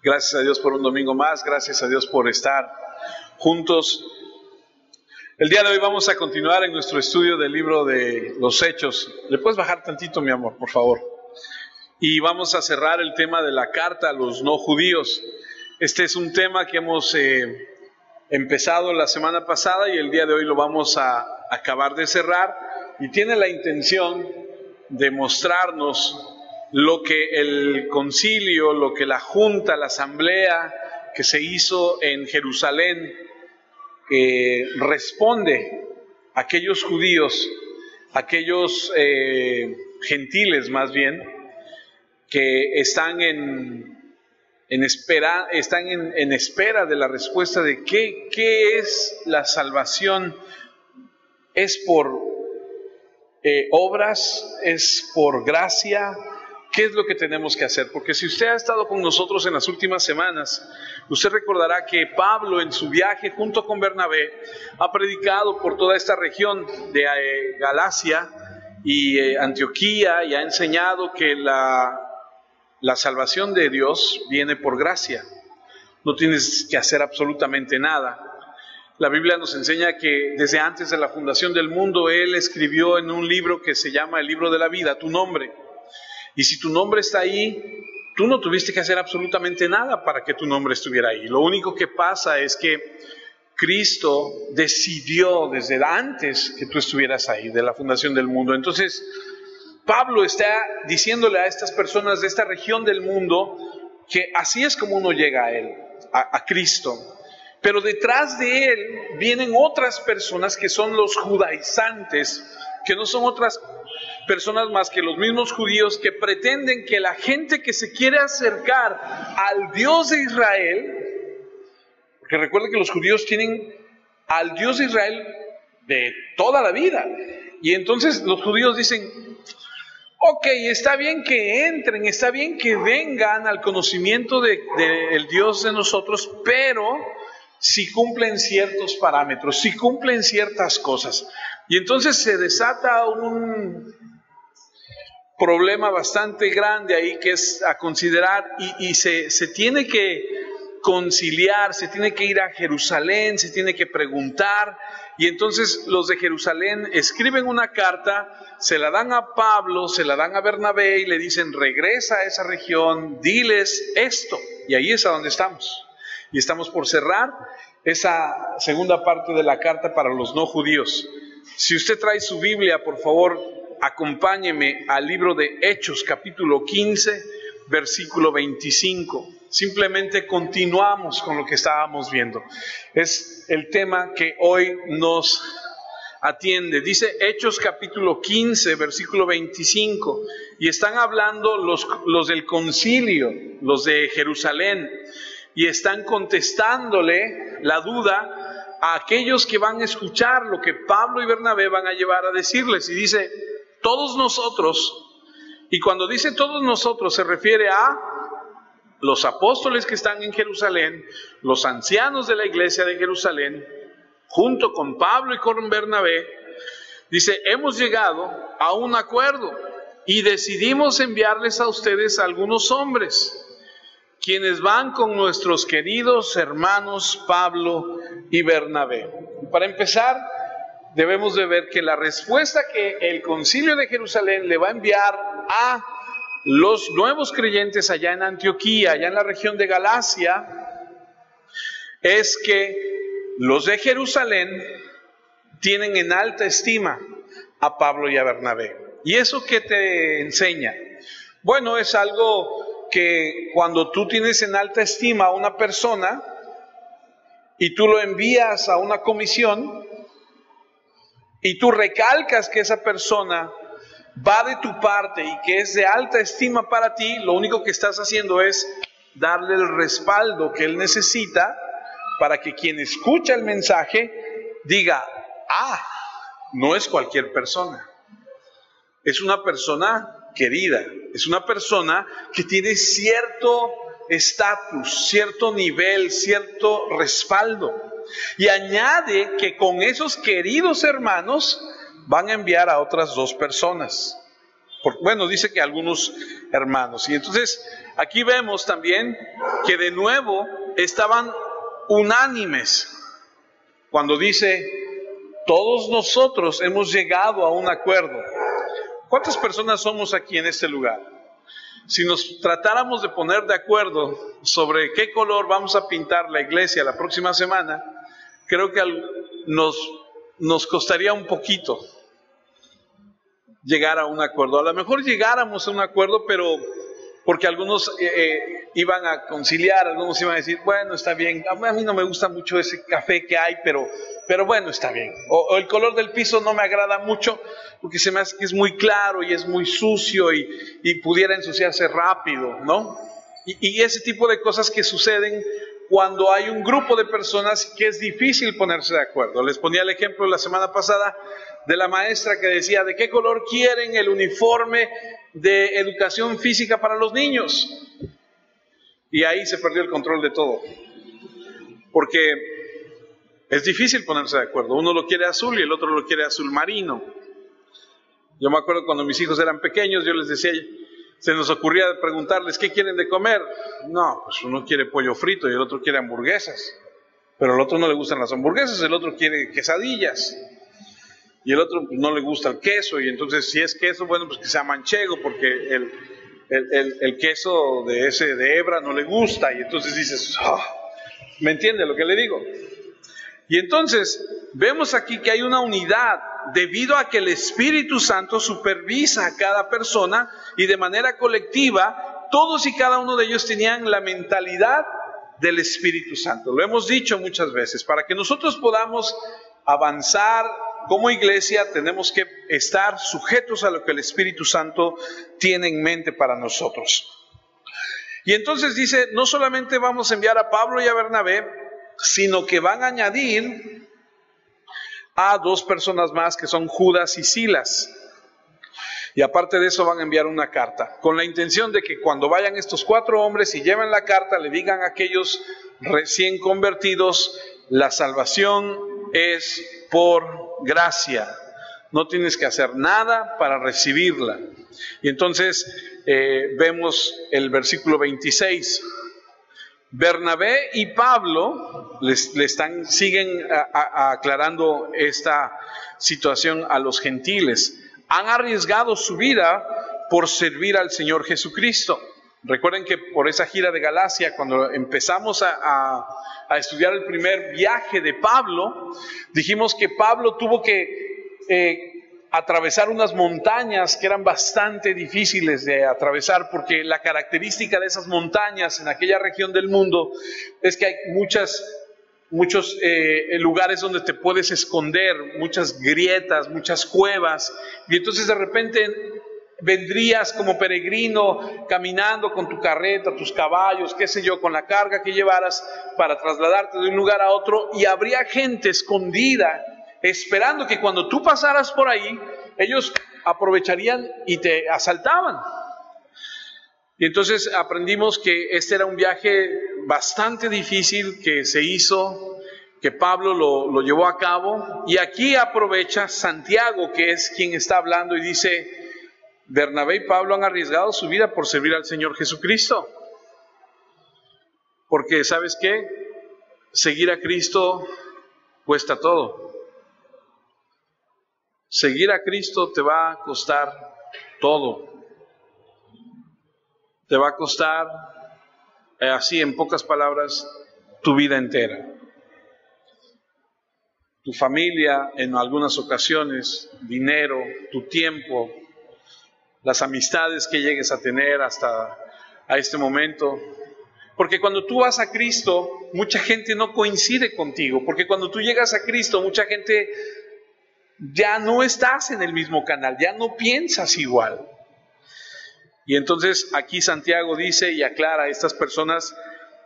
Gracias a Dios por un domingo más, gracias a Dios por estar juntos. El día de hoy vamos a continuar en nuestro estudio del libro de los Hechos. ¿Le puedes bajar tantito, mi amor, por favor? Y vamos a cerrar el tema de la carta a los no judíos. Este es un tema que hemos empezado la semana pasada y el día de hoy lo vamos a acabar de cerrar, y tiene la intención de mostrarnos lo que el concilio, lo que la junta, la asamblea que se hizo en Jerusalén responde a aquellos judíos, aquellos gentiles más bien, que están en espera de la respuesta de qué es la salvación. ¿Es por obras? ¿Es por gracia? ¿Qué es lo que tenemos que hacer? Porque si usted ha estado con nosotros en las últimas semanas, usted recordará que Pablo en su viaje junto con Bernabé ha predicado por toda esta región de Galacia y Antioquía, y ha enseñado que la salvación de Dios viene por gracia. No tienes que hacer absolutamente nada. La Biblia nos enseña que desde antes de la fundación del mundo, Él escribió en un libro que se llama el libro de la vida, tu nombre. Y si tu nombre está ahí, tú no tuviste que hacer absolutamente nada para que tu nombre estuviera ahí. Lo único que pasa es que Cristo decidió desde antes que tú estuvieras ahí, de la fundación del mundo. Entonces, Pablo está diciéndole a estas personas de esta región del mundo que así es como uno llega a Él, a Cristo. Pero detrás de Él vienen otras personas que son los judaizantes, que no son otras personas más que los mismos judíos, que pretenden que la gente que se quiere acercar al Dios de Israel, porque recuerda que los judíos tienen al Dios de Israel de toda la vida, y entonces los judíos dicen: ok, está bien que entren, está bien que vengan al conocimiento del Dios de nosotros, pero si cumplen ciertos parámetros, si cumplen ciertas cosas. Y entonces se desata un problema bastante grande ahí que es a considerar, y se tiene que conciliar, se tiene que ir a Jerusalén, se tiene que preguntar. Y entonces los de Jerusalén escriben una carta, se la dan a Pablo, se la dan a Bernabé y le dicen: regresa a esa región, diles esto. Y ahí es a donde estamos. Y estamos por cerrar esa segunda parte de la carta para los no judíos. Si usted trae su Biblia, por favor, acompáñeme al libro de Hechos, capítulo 15, versículo 25. Simplemente continuamos con lo que estábamos viendo. Es el tema que hoy nos atiende. Dice Hechos capítulo 15, versículo 25. Y están hablando los del concilio, los de Jerusalén, y están contestándole la duda a aquellos que van a escuchar lo que Pablo y Bernabé van a llevar a decirles. Y dice: todos nosotros. Y cuando dice todos nosotros, se refiere a los apóstoles que están en Jerusalén, los ancianos de la iglesia de Jerusalén, junto con Pablo y con Bernabé. Dice: hemos llegado a un acuerdo y decidimos enviarles a ustedes algunos hombres, quienes van con nuestros queridos hermanos Pablo y Bernabé. Para empezar, debemos de ver que la respuesta que el concilio de Jerusalén le va a enviar a los nuevos creyentes allá en Antioquía, allá en la región de Galacia, es que los de Jerusalén tienen en alta estima a Pablo y a Bernabé. ¿Y eso qué te enseña? Bueno, es algo que cuando tú tienes en alta estima a una persona y tú lo envías a una comisión y tú recalcas que esa persona va de tu parte y que es de alta estima para ti, lo único que estás haciendo es darle el respaldo que él necesita para que quien escucha el mensaje diga: ah, no es cualquier persona, es una persona querida, es una persona que tiene cierto estatus, cierto nivel, cierto respaldo. Y añade que con esos queridos hermanos van a enviar a otras dos personas. Bueno, dice que algunos hermanos. Y entonces aquí vemos también que de nuevo estaban unánimes cuando dice, todos nosotros hemos llegado a un acuerdo. ¿Cuántas personas somos aquí en este lugar? Si nos tratáramos de poner de acuerdo sobre qué color vamos a pintar la iglesia la próxima semana, creo que nos costaría un poquito llegar a un acuerdo. A lo mejor llegáramos a un acuerdo, pero porque algunos iban a conciliar, algunos iban a decir, bueno, está bien, a mí no me gusta mucho ese café que hay, pero bueno, está bien. O el color del piso no me agrada mucho, porque se me hace que es muy claro y es muy sucio y pudiera ensuciarse rápido, ¿no? Y ese tipo de cosas que suceden cuando hay un grupo de personas que es difícil ponerse de acuerdo. Les ponía el ejemplo la semana pasada de la maestra que decía, ¿de qué color quieren el uniforme de educación física para los niños? Y ahí se perdió el control de todo, porque es difícil ponerse de acuerdo. Uno lo quiere azul y el otro lo quiere azul marino. Yo me acuerdo cuando mis hijos eran pequeños, yo les decía, se nos ocurría preguntarles, ¿qué quieren de comer? No, pues uno quiere pollo frito y el otro quiere hamburguesas, pero al otro no le gustan las hamburguesas, el otro quiere quesadillas. Y el otro pues, no le gusta el queso, y entonces si es queso, bueno, pues que sea manchego, porque el queso de hebra no le gusta, y entonces dices, oh, ¿me entiende lo que le digo? Y entonces vemos aquí que hay una unidad, debido a que el Espíritu Santo supervisa a cada persona, y de manera colectiva, todos y cada uno de ellos tenían la mentalidad del Espíritu Santo. Lo hemos dicho muchas veces, para que nosotros podamos avanzar como iglesia, tenemos que estar sujetos a lo que el Espíritu Santo tiene en mente para nosotros. Y entonces dice, no solamente vamos a enviar a Pablo y a Bernabé, sino que van a añadir a 2 personas más, que son Judas y Silas. Y aparte de eso van a enviar una carta, con la intención de que cuando vayan estos 4 hombres y lleven la carta, le digan a aquellos recién convertidos, la salvación es por gracia, no tienes que hacer nada para recibirla. Y entonces vemos el versículo 26. Bernabé y Pablo siguen aclarando esta situación a los gentiles. Han arriesgado su vida por servir al Señor Jesucristo. Recuerden que por esa gira de Galacia, cuando empezamos a estudiar el primer viaje de Pablo, dijimos que Pablo tuvo que atravesar unas montañas que eran bastante difíciles de atravesar, porque la característica de esas montañas en aquella región del mundo es que hay muchos lugares donde te puedes esconder, muchas grietas, muchas cuevas, y entonces de repente vendrías como peregrino caminando con tu carreta, tus caballos, qué sé yo, con la carga que llevaras para trasladarte de un lugar a otro, y habría gente escondida esperando que cuando tú pasaras por ahí, ellos aprovecharían y te asaltaban. Y entonces aprendimos que este era un viaje bastante difícil que se hizo, que Pablo lo llevó a cabo, y aquí aprovecha Santiago, que es quien está hablando, y dice, Bernabé y Pablo han arriesgado su vida por servir al Señor Jesucristo. Porque, ¿sabes qué? Seguir a Cristo cuesta todo. Seguir a Cristo te va a costar todo. Te va a costar, así en pocas palabras, tu vida entera. Tu familia, en algunas ocasiones, dinero, tu tiempo, las amistades que llegues a tener hasta a este momento. Porque cuando tú vas a Cristo, mucha gente no coincide contigo. Porque cuando tú llegas a Cristo, mucha gente ya no estás en el mismo canal, ya no piensas igual. Y entonces aquí Santiago dice y aclara, estas personas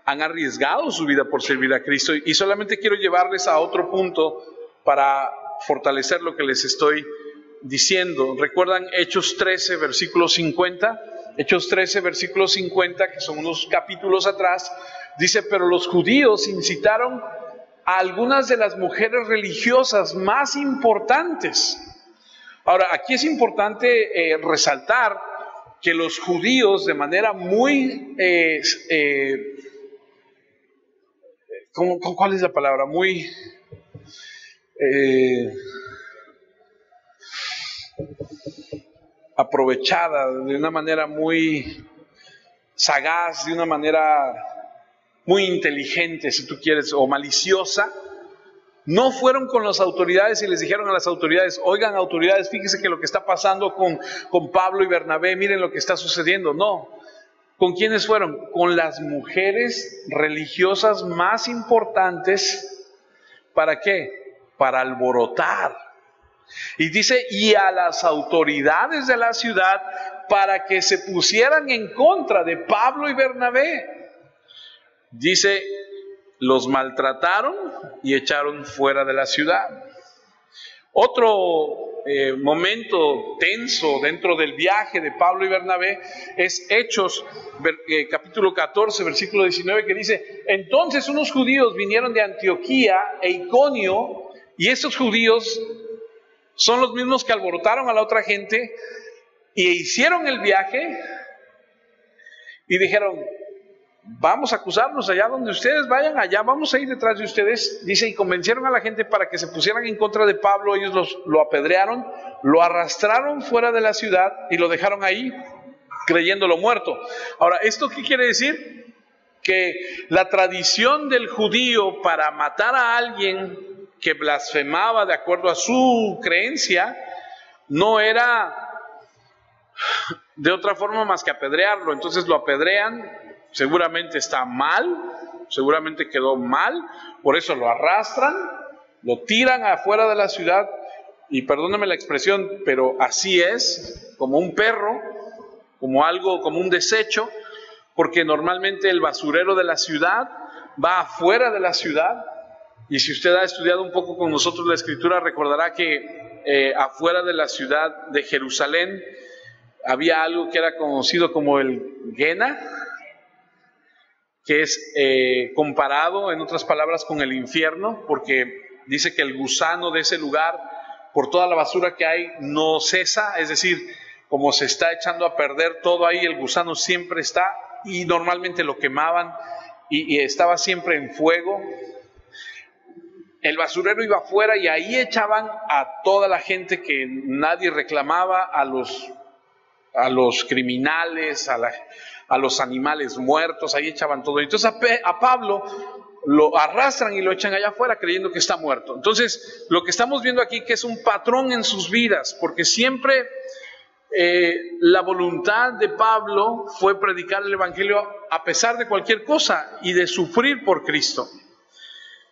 han arriesgado su vida por servir a Cristo. Y solamente quiero llevarles a otro punto para fortalecer lo que les estoy diciendo. ¿Recuerdan Hechos 13, versículo 50? Hechos 13, versículo 50, que son unos capítulos atrás, dice, pero los judíos incitaron a algunas de las mujeres religiosas más importantes. Ahora, aquí es importante resaltar que los judíos de manera muy, ¿cuál es la palabra? Muy aprovechada, de una manera muy sagaz, de una manera muy inteligente, si tú quieres, o maliciosa, no fueron con las autoridades y les dijeron a las autoridades: oigan, autoridades, fíjense que lo que está pasando con Pablo y Bernabé, miren lo que está sucediendo. No. ¿Con quiénes fueron? Con las mujeres religiosas más importantes. ¿Para qué? Para alborotar. Y dice, y a las autoridades de la ciudad, para que se pusieran en contra de Pablo y Bernabé. Dice, los maltrataron y echaron fuera de la ciudad. Otro momento tenso dentro del viaje de Pablo y Bernabé es Hechos, capítulo 14, versículo 19, que dice: entonces unos judíos vinieron de Antioquía e Iconio, y esos judíos son los mismos que alborotaron a la otra gente y hicieron el viaje y dijeron: vamos a acusarnos allá donde ustedes vayan, allá vamos a ir detrás de ustedes. Dice, y convencieron a la gente para que se pusieran en contra de Pablo. Ellos lo apedrearon, lo arrastraron fuera de la ciudad y lo dejaron ahí, creyéndolo muerto. Ahora, ¿esto qué quiere decir? Que la tradición del judío para matar a alguien que blasfemaba de acuerdo a su creencia no era de otra forma más que apedrearlo. Entonces lo apedrean. Seguramente está mal, seguramente quedó mal, por eso lo arrastran, lo tiran afuera de la ciudad, y perdónenme la expresión, pero así es, como un perro, como algo, como un desecho, porque normalmente el basurero de la ciudad va afuera de la ciudad, y si usted ha estudiado un poco con nosotros la Escritura, recordará que afuera de la ciudad de Jerusalén había algo que era conocido como el Gena, que es comparado, en otras palabras, con el infierno, porque dice que el gusano de ese lugar, por toda la basura que hay, no cesa. Es decir, como se está echando a perder todo ahí, el gusano siempre está, y normalmente lo quemaban y estaba siempre en fuego. El basurero iba afuera y ahí echaban a toda la gente que nadie reclamaba, a los criminales, a los animales muertos, ahí echaban todo. Entonces a Pablo lo arrastran y lo echan allá afuera creyendo que está muerto. Entonces lo que estamos viendo aquí que es un patrón en sus vidas, porque siempre la voluntad de Pablo fue predicar el evangelio a pesar de cualquier cosa y de sufrir por Cristo.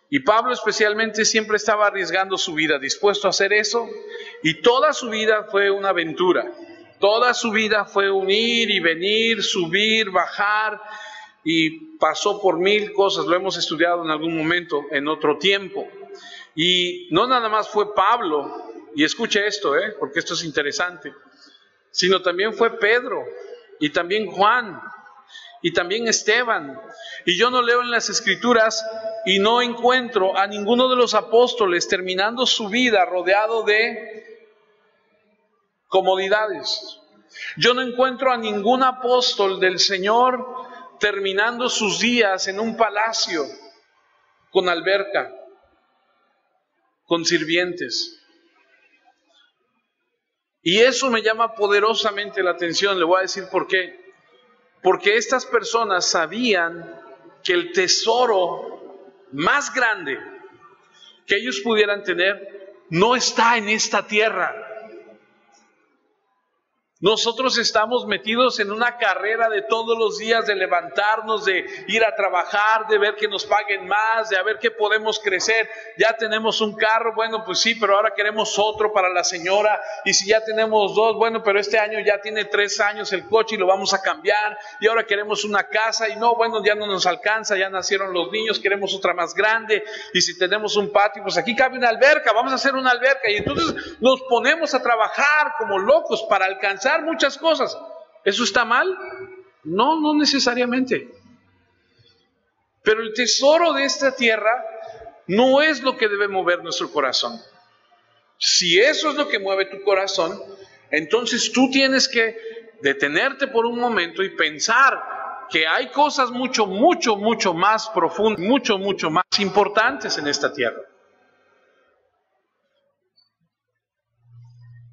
Y Pablo especialmente siempre estaba arriesgando su vida, dispuesto a hacer eso, y toda su vida fue una aventura. Toda su vida fue un ir y venir, subir, bajar, y pasó por 1000 cosas. Lo hemos estudiado en algún momento, en otro tiempo. Y no nada más fue Pablo, y escuche esto, porque esto es interesante, sino también fue Pedro, y también Juan, y también Esteban. Y yo no leo en las Escrituras y no encuentro a ninguno de los apóstoles terminando su vida rodeado de comodidades. Yo no encuentro a ningún apóstol del Señor terminando sus días en un palacio, con alberca, con sirvientes. Y eso me llama poderosamente la atención. Le voy a decir por qué. Porque estas personas sabían que el tesoro más grande que ellos pudieran tener no está en esta tierra. Nosotros estamos metidos en una carrera de todos los días, de levantarnos, de ir a trabajar, de ver que nos paguen más, de a ver qué podemos crecer. Ya tenemos un carro, bueno, pues sí, pero ahora queremos otro para la señora. Y si ya tenemos 2, bueno, pero este año ya tiene 3 años el coche y lo vamos a cambiar. Y ahora queremos una casa y no, bueno, ya no nos alcanza, ya nacieron los niños, queremos otra más grande. Y si tenemos un patio, pues aquí cabe una alberca, vamos a hacer una alberca. Y entonces nos ponemos a trabajar como locos para alcanzar muchas cosas. ¿Eso está mal? No, no necesariamente. Pero el tesoro de esta tierra no es lo que debe mover nuestro corazón. Si eso es lo que mueve tu corazón, entonces tú tienes que detenerte por un momento y pensar que hay cosas mucho más profundas, mucho más importantes en esta tierra.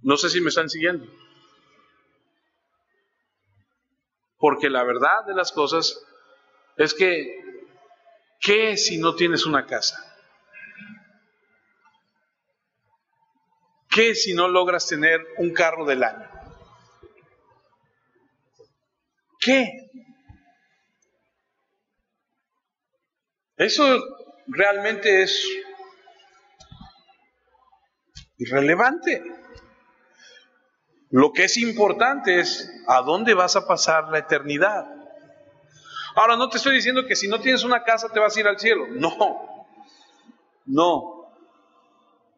No sé si me están siguiendo. Porque la verdad de las cosas es que, ¿qué si no tienes una casa? ¿Qué si no logras tener un carro del año? ¿Qué? Eso realmente es irrelevante. Lo que es importante es a dónde vas a pasar la eternidad. Ahora, no te estoy diciendo que si no tienes una casa te vas a ir al cielo. No.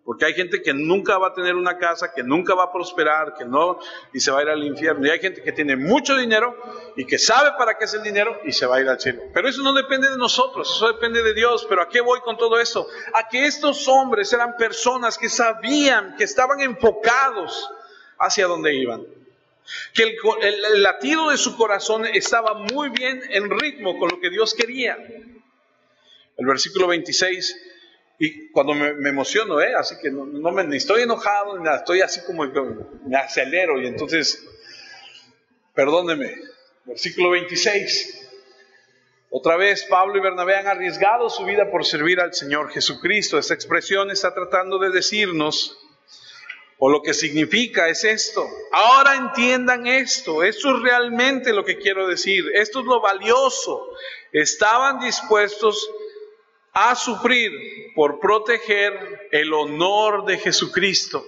Porque hay gente que nunca va a tener una casa, que nunca va a prosperar, que no, y se va a ir al infierno. Y hay gente que tiene mucho dinero y que sabe para qué es el dinero y se va a ir al cielo. Pero eso no depende de nosotros, eso depende de Dios. Pero ¿a qué voy con todo esto? A que estos hombres eran personas que sabían, que estaban enfocados hacia dónde iban. Que el latido de su corazón estaba muy bien en ritmo con lo que Dios quería. El versículo 26... Y cuando me emociono, así que ni estoy enojado, ni nada, estoy así como me acelero y entonces, perdóneme, versículo 26. Otra vez Pablo y Bernabé han arriesgado su vida por servir al Señor Jesucristo. Esta expresión está tratando de decirnos, o lo que significa es esto. Ahora entiendan esto es realmente lo que quiero decir, esto es lo valioso. Estaban dispuestos a sufrir por proteger el honor de Jesucristo.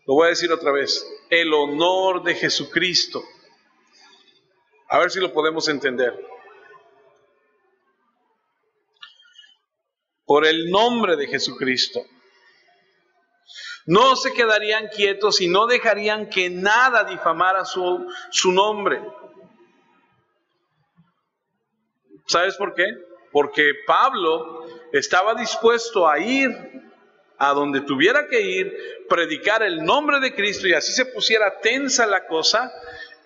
Lo voy a decir otra vez, el honor de Jesucristo. A ver si lo podemos entender. Por el nombre de Jesucristo. No se quedarían quietos y no dejarían que nada difamara su nombre. ¿Sabes por qué? Porque Pablo estaba dispuesto a ir a donde tuviera que ir, predicar el nombre de Cristo, y así se pusiera tensa la cosa,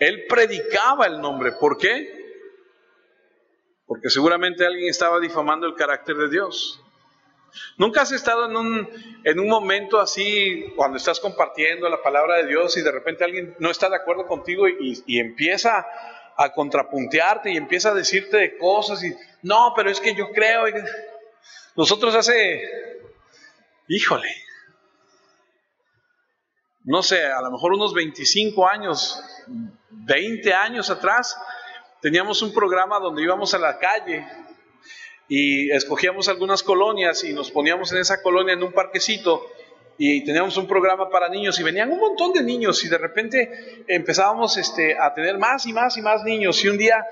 él predicaba el nombre. ¿Por qué? Porque seguramente alguien estaba difamando el carácter de Dios. ¿Nunca has estado en un momento así, cuando estás compartiendo la palabra de Dios y de repente alguien no está de acuerdo contigo y empieza a contrapuntearte y empieza a decirte de cosas y no, pero es que yo creo? Nosotros no sé, a lo mejor unos 25 años, 20 años atrás, teníamos un programa donde íbamos a la calle y escogíamos algunas colonias y nos poníamos en esa colonia en un parquecito y teníamos un programa para niños y venían un montón de niños y de repente empezábamos a tener más y más niños. Y un día,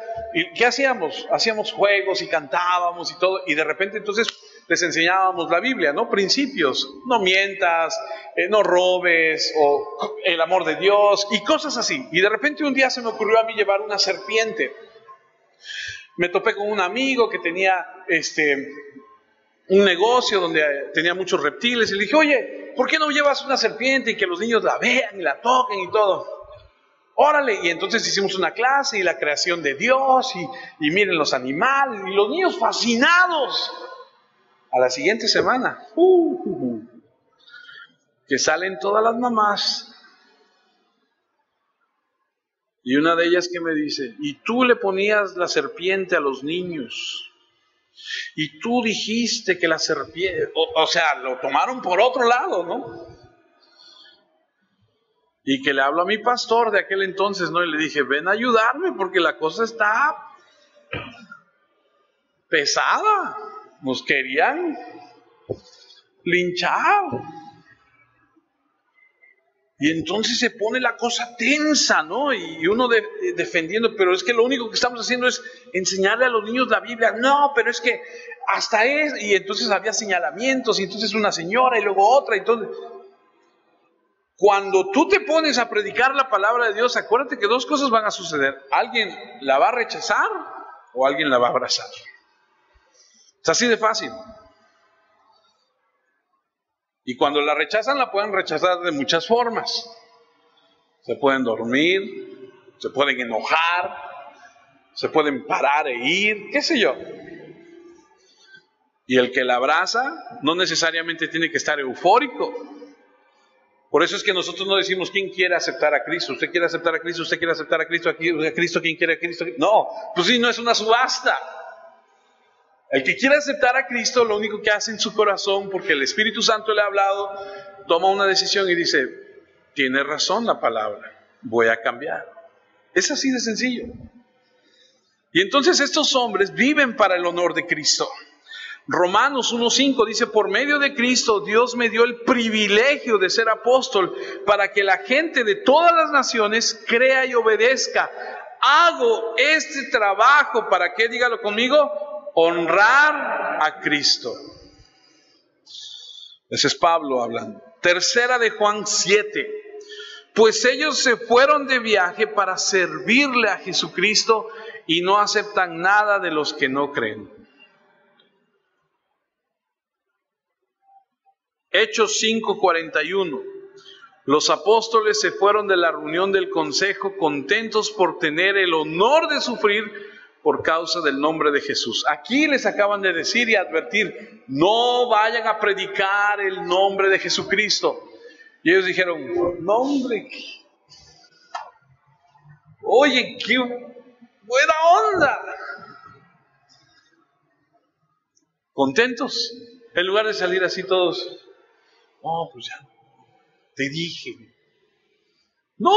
¿qué hacíamos? Hacíamos juegos y cantábamos y todo, y de repente entonces les enseñábamos la Biblia, ¿no? Principios, no mientas, no robes, o el amor de Dios y cosas así. Y de repente un día se me ocurrió a mí llevar una serpiente. Me topé con un amigo que tenía un negocio donde tenía muchos reptiles y le dije, oye, ¿por qué no llevas una serpiente y que los niños la vean y la toquen y todo? Órale, y entonces hicimos una clase y la creación de Dios y miren los animales y los niños fascinados. A la siguiente semana, que salen todas las mamás y una de ellas que me dice, y tú le ponías la serpiente a los niños. Y tú dijiste que la serpiente, o sea, lo tomaron por otro lado, ¿no? Y que le hablo a mi pastor de aquel entonces, ¿no? Y le dije, ven a ayudarme porque la cosa está pesada. Nos querían linchar. Y entonces se pone la cosa tensa, ¿no? Y uno defendiendo, pero es que lo único que estamos haciendo es enseñarle a los niños la Biblia. No, pero es que hasta es, y entonces había señalamientos, y entonces una señora y luego otra, y todo. Cuando tú te pones a predicar la palabra de Dios, acuérdate que dos cosas van a suceder. Alguien la va a rechazar o alguien la va a abrazar. Es así de fácil. Y cuando la rechazan, la pueden rechazar de muchas formas. Se pueden dormir, se pueden enojar, se pueden parar e ir, qué sé yo. Y el que la abraza no necesariamente tiene que estar eufórico. Por eso es que nosotros no decimos quién quiere aceptar a Cristo. Usted quiere aceptar a Cristo, usted quiere aceptar a Cristo, ¿quién quiere a Cristo? No, pues sí, no es una subasta. El que quiere aceptar a Cristo, lo único que hace en su corazón, porque el Espíritu Santo le ha hablado, toma una decisión y dice, tiene razón la palabra, voy a cambiar. Es así de sencillo. Y entonces estos hombres viven para el honor de Cristo. Romanos 1:5 dice, por medio de Cristo Dios me dio el privilegio de ser apóstol para que la gente de todas las naciones crea y obedezca. Hago este trabajo, ¿para qué? Dígalo conmigo, honrar a Cristo. Ese es Pablo hablando. Tercera de Juan 7. Pues ellos se fueron de viaje para servirle a Jesucristo y no aceptan nada de los que no creen. Hechos 5:41. Los apóstoles se fueron de la reunión del consejo contentos por tener el honor de sufrir por causa del nombre de Jesús. Aquí les acaban de decir y advertir, no vayan a predicar el nombre de Jesucristo. Y ellos dijeron, no hombre, oye, qué buena onda. Contentos, en lugar de salir así todos. No, pues ya, te dije. No.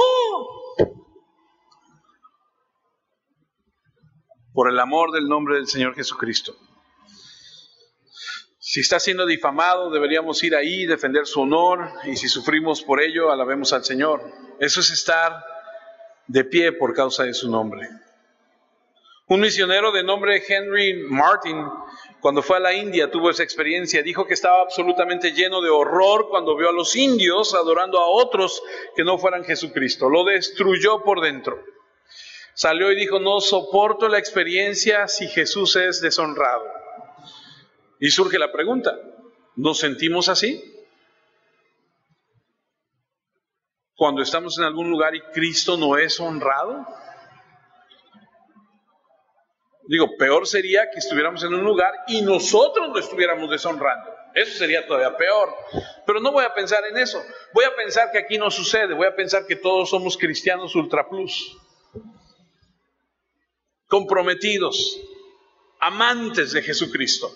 Por el amor del nombre del Señor Jesucristo. Si está siendo difamado, deberíamos ir ahí, defender su honor, y si sufrimos por ello, alabemos al Señor. Eso es estar de pie por causa de su nombre. Un misionero de nombre Henry Martin, cuando fue a la India, tuvo esa experiencia. Dijo que estaba absolutamente lleno de horror cuando vio a los indios adorando a otros que no fueran Jesucristo. Lo destruyó por dentro. Salió y dijo, no soporto la experiencia si Jesús es deshonrado. Y surge la pregunta, ¿nos sentimos así? Cuando estamos en algún lugar y Cristo no es honrado. Digo, peor sería que estuviéramos en un lugar y nosotros lo estuviéramos deshonrando. Eso sería todavía peor. Pero no voy a pensar en eso. Voy a pensar que aquí no sucede. Voy a pensar que todos somos cristianos ultra plus. Comprometidos. Amantes de Jesucristo.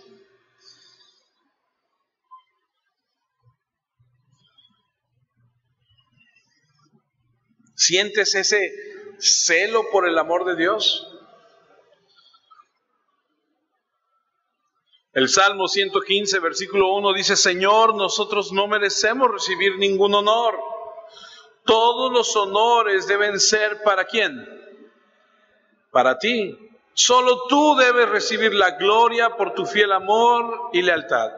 ¿Sientes ese celo por el amor de Dios? El Salmo 115, versículo 1 dice, Señor, nosotros no merecemos recibir ningún honor. Todos los honores deben ser ¿para quién? Para ti. Solo tú debes recibir la gloria por tu fiel amor y lealtad.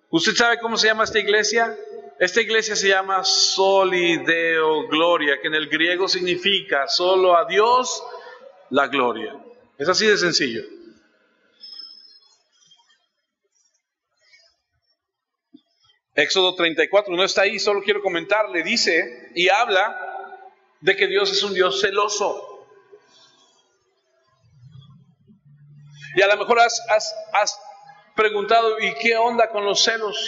¿Usted sabe cómo se llama esta iglesia? Esta iglesia se llama Soli Deo Gloria, que en el griego significa solo a Dios la gloria. Es así de sencillo. Éxodo 34, no está ahí, solo quiero comentarle, dice y habla de que Dios es un Dios celoso. Y a lo mejor has preguntado, ¿y qué onda con los celos?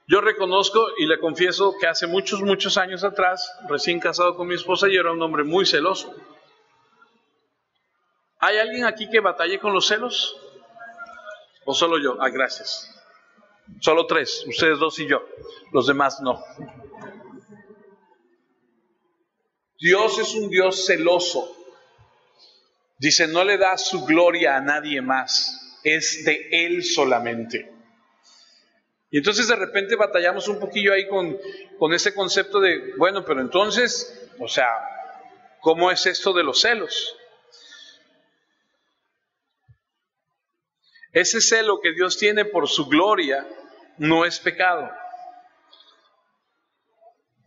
Yo reconozco y le confieso que hace muchos años atrás, recién casado con mi esposa, yo era un hombre muy celoso. ¿Hay alguien aquí que batalle con los celos? ¿O solo yo? Ah, gracias. Solo 3, ustedes 2 y yo. Los demás no. Dios es un Dios celoso. Dice, no le da su gloria a nadie más. Es de Él solamente. Y entonces de repente batallamos un poquillo ahí con ese concepto de, bueno, pero entonces, o sea, ¿cómo es esto de los celos? Ese celo que Dios tiene por su gloria no es pecado.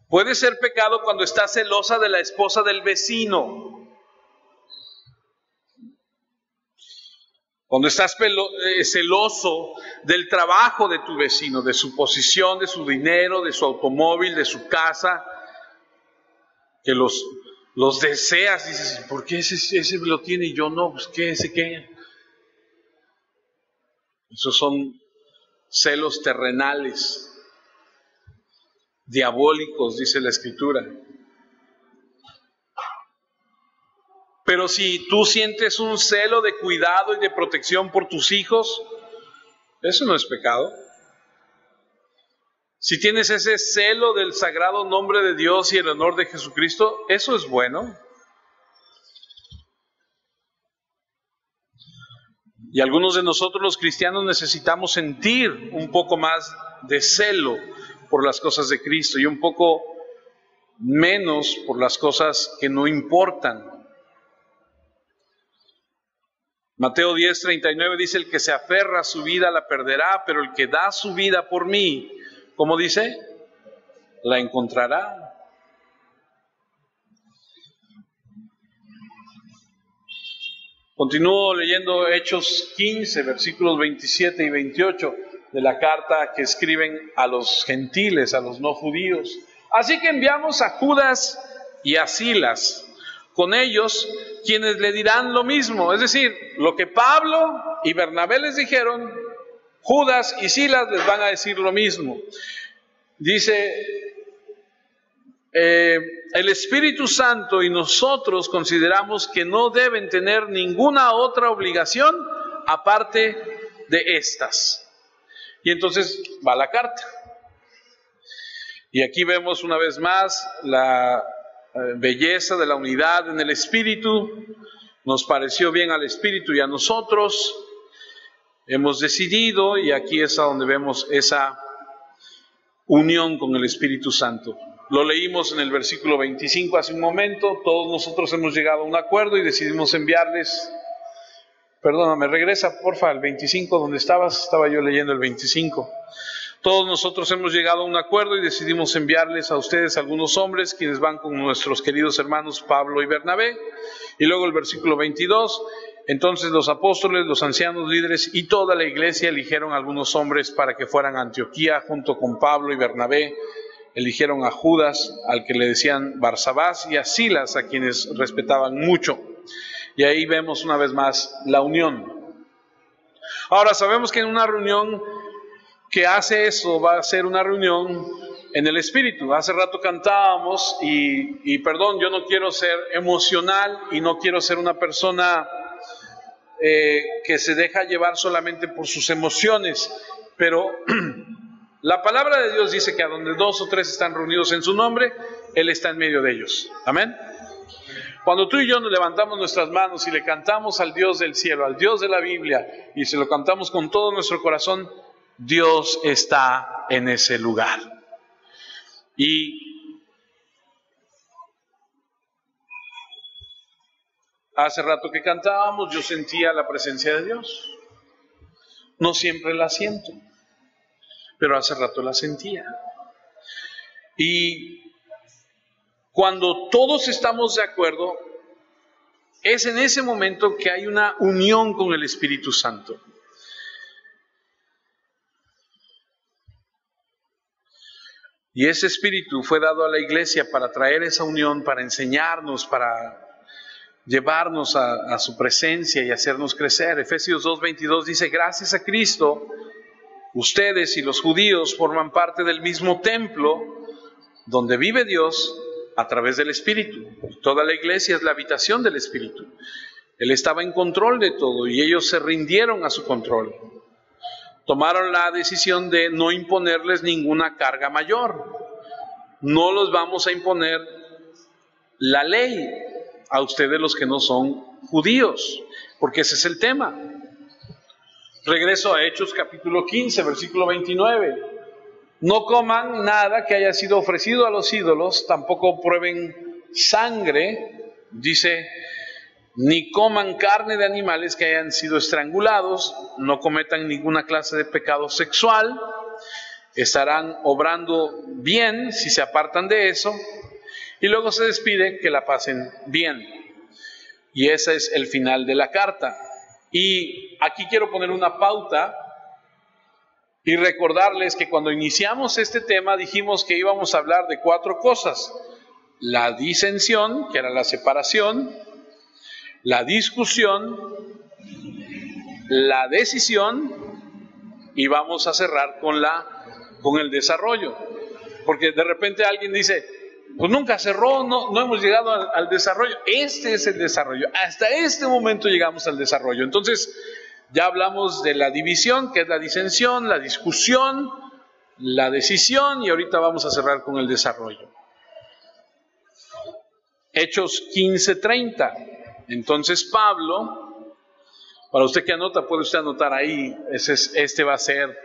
Puede ser pecado cuando estás celosa de la esposa del vecino. Cuando estás celoso del trabajo de tu vecino, de su posición, de su dinero, de su automóvil, de su casa, que los los deseas, dices, ¿por qué ese lo tiene y yo no? Pues ¿qué? ¿Ese qué? Esos son celos terrenales, diabólicos, dice la Escritura. Pero si tú sientes un celo de cuidado y de protección por tus hijos, eso no es pecado. Si tienes ese celo del sagrado nombre de Dios y el honor de Jesucristo, eso es bueno. Y algunos de nosotros los cristianos necesitamos sentir un poco más de celo por las cosas de Cristo y un poco menos por las cosas que no importan. Mateo 10:39 dice, el que se aferra a su vida la perderá, pero el que da su vida por mí, ¿cómo dice? La encontrará. Continúo leyendo Hechos 15, versículos 27 y 28 de la carta que escriben a los gentiles, a los no judíos. Así que enviamos a Judas y a Silas, con ellos quienes le dirán lo mismo, es decir, lo que Pablo y Bernabé les dijeron, Judas y Silas les van a decir lo mismo. Dice, el Espíritu Santo y nosotros consideramos que no deben tener ninguna otra obligación aparte de estas. Y entonces va la carta. Y aquí vemos una vez más la belleza de la unidad en el Espíritu. Nos pareció bien al Espíritu y a nosotros. Hemos decidido, y aquí es a donde vemos esa unión con el Espíritu Santo. Lo leímos en el versículo 25 hace un momento. Todos nosotros hemos llegado a un acuerdo y decidimos enviarles. Perdóname, regresa porfa al 25 donde estabas. Estaba yo leyendo el 25. Todos nosotros hemos llegado a un acuerdo y decidimos enviarles a ustedes algunos hombres quienes van con nuestros queridos hermanos Pablo y Bernabé. Y luego el versículo 22, entonces los apóstoles, los ancianos líderes y toda la iglesia eligieron algunos hombres para que fueran a Antioquía junto con Pablo y Bernabé. Eligieron a Judas, al que le decían Barsabás, y a Silas, a quienes respetaban mucho. Y ahí vemos una vez más la unión. Ahora sabemos que en una reunión que hace eso va a ser una reunión en el Espíritu. Hace rato cantábamos y perdón, yo no quiero ser emocional y no quiero ser una persona que se deja llevar solamente por sus emociones, pero la palabra de Dios dice que a donde 2 o 3 están reunidos en su nombre, Él está en medio de ellos. Amén. Cuando tú y yo nos levantamos nuestras manos y le cantamos al Dios del cielo, al Dios de la Biblia, y se lo cantamos con todo nuestro corazón, Dios está en ese lugar. Y hace rato que cantábamos, yo sentía la presencia de Dios. No siempre la siento, pero hace rato la sentía. Y cuando todos estamos de acuerdo, es en ese momento que hay una unión con el Espíritu Santo. Y ese Espíritu fue dado a la iglesia para traer esa unión, para enseñarnos, para llevarnos a su presencia y hacernos crecer. Efesios 2:22 dice, gracias a Cristo, ustedes y los judíos forman parte del mismo templo donde vive Dios a través del Espíritu. Toda la iglesia es la habitación del Espíritu. Él estaba en control de todo y ellos se rindieron a su control. Tomaron la decisión de no imponerles ninguna carga mayor. No los vamos a imponer la ley a ustedes los que no son judíos, porque ese es el tema. Regreso a Hechos capítulo 15, versículo 29. No coman nada que haya sido ofrecido a los ídolos, tampoco prueben sangre, dice, ni coman carne de animales que hayan sido estrangulados, no cometan ninguna clase de pecado sexual, estarán obrando bien si se apartan de eso, y luego se despide que la pasen bien. Y ese es el final de la carta. Y aquí quiero poner una pauta y recordarles que cuando iniciamos este tema dijimos que íbamos a hablar de 4 cosas. la disensión, que era la separación, la discusión, la decisión, y vamos a cerrar con el desarrollo. Porque de repente alguien dice, pues nunca cerró, no hemos llegado al desarrollo. Este es el desarrollo. Hasta este momento llegamos al desarrollo. Entonces, ya hablamos de la división, que es la disensión, la discusión, la decisión, y ahorita vamos a cerrar con el desarrollo. Hechos 15:30. Entonces Pablo, para usted que anota, puede usted anotar ahí, este va a ser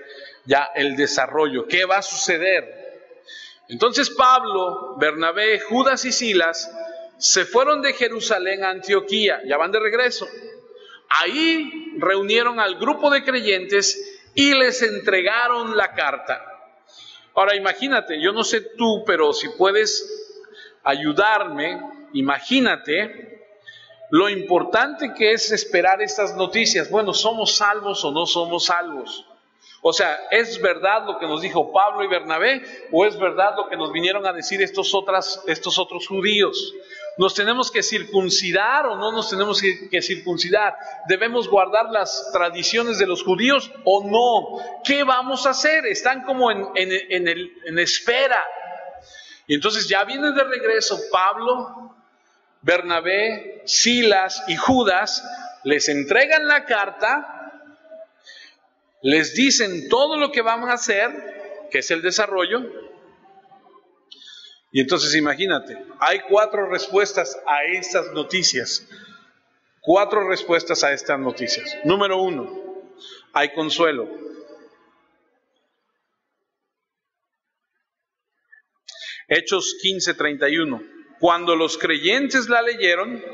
ya el desarrollo. ¿Qué va a suceder? Entonces Pablo, Bernabé, Judas y Silas se fueron de Jerusalén a Antioquía, ya van de regreso. Ahí reunieron al grupo de creyentes y les entregaron la carta. Ahora imagínate, yo no sé tú, pero si puedes ayudarme, imagínate lo importante que es esperar estas noticias. Bueno, ¿somos salvos o no somos salvos? O sea, ¿es verdad lo que nos dijo Pablo y Bernabé o es verdad lo que nos vinieron a decir estos otros judíos? ¿Nos tenemos que circuncidar o no nos tenemos que circuncidar? ¿Debemos guardar las tradiciones de los judíos o no? ¿Qué vamos a hacer? Están como en espera. Y entonces ya vienen de regreso Pablo, Bernabé, Silas y Judas, les entregan la carta, les dicen todo lo que van a hacer, que es el desarrollo. Y entonces imagínate, hay 4 respuestas a estas noticias. 4 respuestas a estas noticias. Número 1, hay consuelo. Hechos 15:31. Cuando los creyentes la leyeron,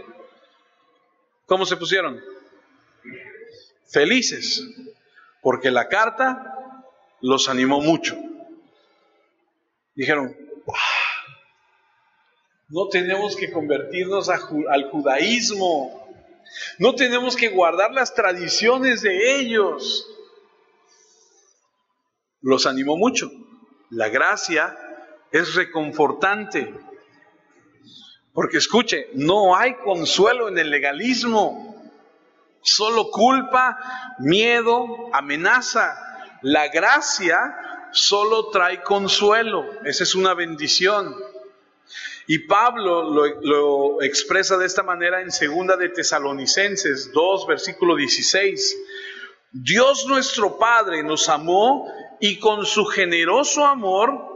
¿cómo se pusieron? Felices, porque la carta los animó mucho. Dijeron, no tenemos que convertirnos al judaísmo, no tenemos que guardar las tradiciones de ellos. Los animó mucho. La gracia es reconfortante, porque escuche, no hay consuelo en el legalismo, solo culpa, miedo, amenaza. La gracia solo trae consuelo, esa es una bendición. Y Pablo lo expresa de esta manera en 2 de Tesalonicenses 2, versículo 16. Dios nuestro Padre nos amó y con su generoso amor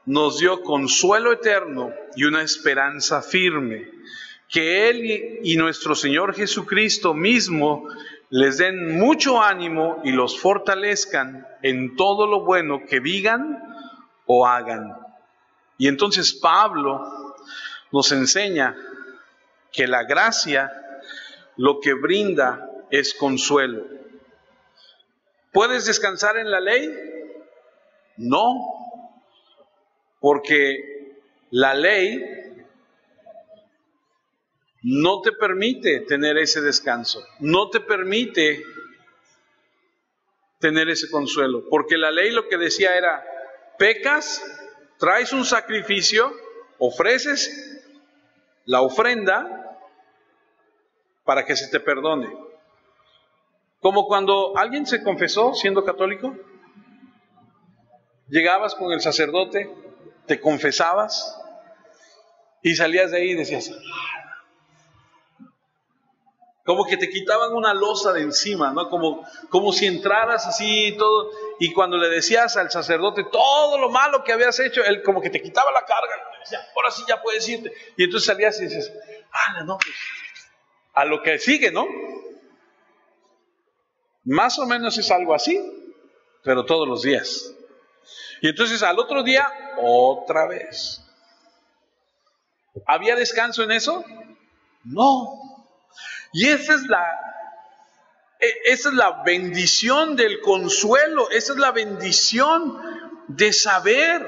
nos dio consuelo eterno y una esperanza firme. Que Él y nuestro Señor Jesucristo mismo les den mucho ánimo y los fortalezcan en todo lo bueno que digan o hagan. Y entonces Pablo nos enseña que la gracia lo que brinda es consuelo. ¿Puedes descansar en la ley? No, porque la ley no te permite tener ese descanso, no te permite tener ese consuelo, porque la ley lo que decía era, pecas, traes un sacrificio, ofreces la ofrenda para que se te perdone. Como cuando alguien se confesó siendo católico, llegabas con el sacerdote, te confesabas y salías de ahí y decías, como que te quitaban una losa de encima, ¿no? Como si entraras así y todo, y cuando le decías al sacerdote todo lo malo que habías hecho, él como que te quitaba la carga, y decía, ahora sí ya puedes irte. Y entonces salías y dices, no, pues, a lo que sigue, ¿no? Más o menos es algo así, pero todos los días. Y entonces al otro día, otra vez. ¿Había descanso en eso? No. Y esa es la bendición del consuelo, esa es la bendición de saber.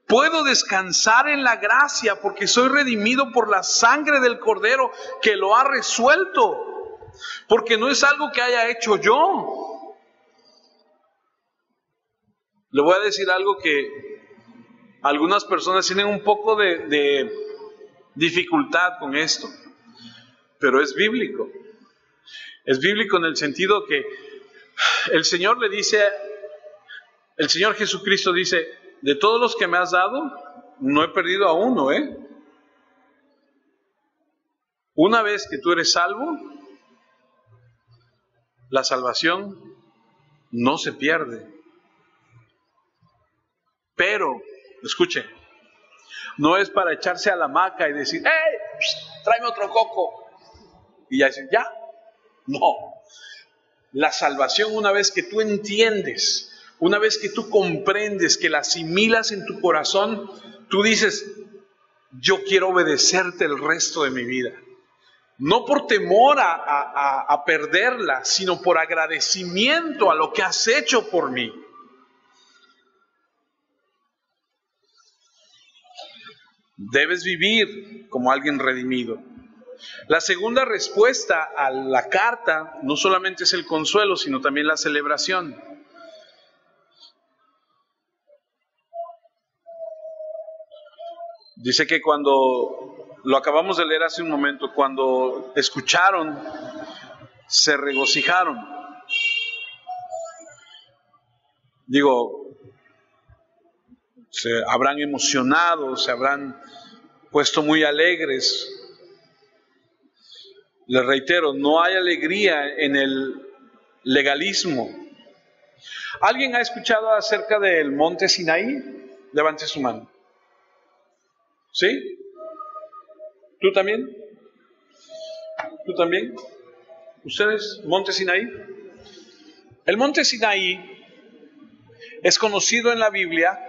Puedo descansar en la gracia porque soy redimido por la sangre del Cordero que lo ha resuelto, porque no es algo que haya hecho yo. Le voy a decir algo que Algunas personas tienen un poco de dificultad con esto, pero es bíblico. Es bíblico en el sentido que el Señor le dice, el Señor Jesucristo dice, de todos los que me has dado, no he perdido a uno, ¿eh? Una vez que tú eres salvo, la salvación no se pierde. Pero, escuche, no es para echarse a la hamaca y decir, ¡hey! Tráeme otro coco. Y ya decir, ya. No. La salvación, una vez que tú entiendes, una vez que tú comprendes, que la asimilas en tu corazón, tú dices, yo quiero obedecerte el resto de mi vida. No por temor a perderla, sino por agradecimiento a lo que has hecho por mí. Debes vivir como alguien redimido. La segunda respuesta a la carta no solamente es el consuelo, sino también la celebración. Dice que cuando, lo acabamos de leer hace un momento, cuando escucharon, se regocijaron. Digo, se habrán emocionado, se habrán puesto muy alegres. Les reitero, no hay alegría en el legalismo. ¿Alguien ha escuchado acerca del monte Sinaí? Levante su mano. ¿Sí? ¿Tú también? ¿Tú también? ¿Ustedes? ¿Monte Sinaí? El monte Sinaí es conocido en la Biblia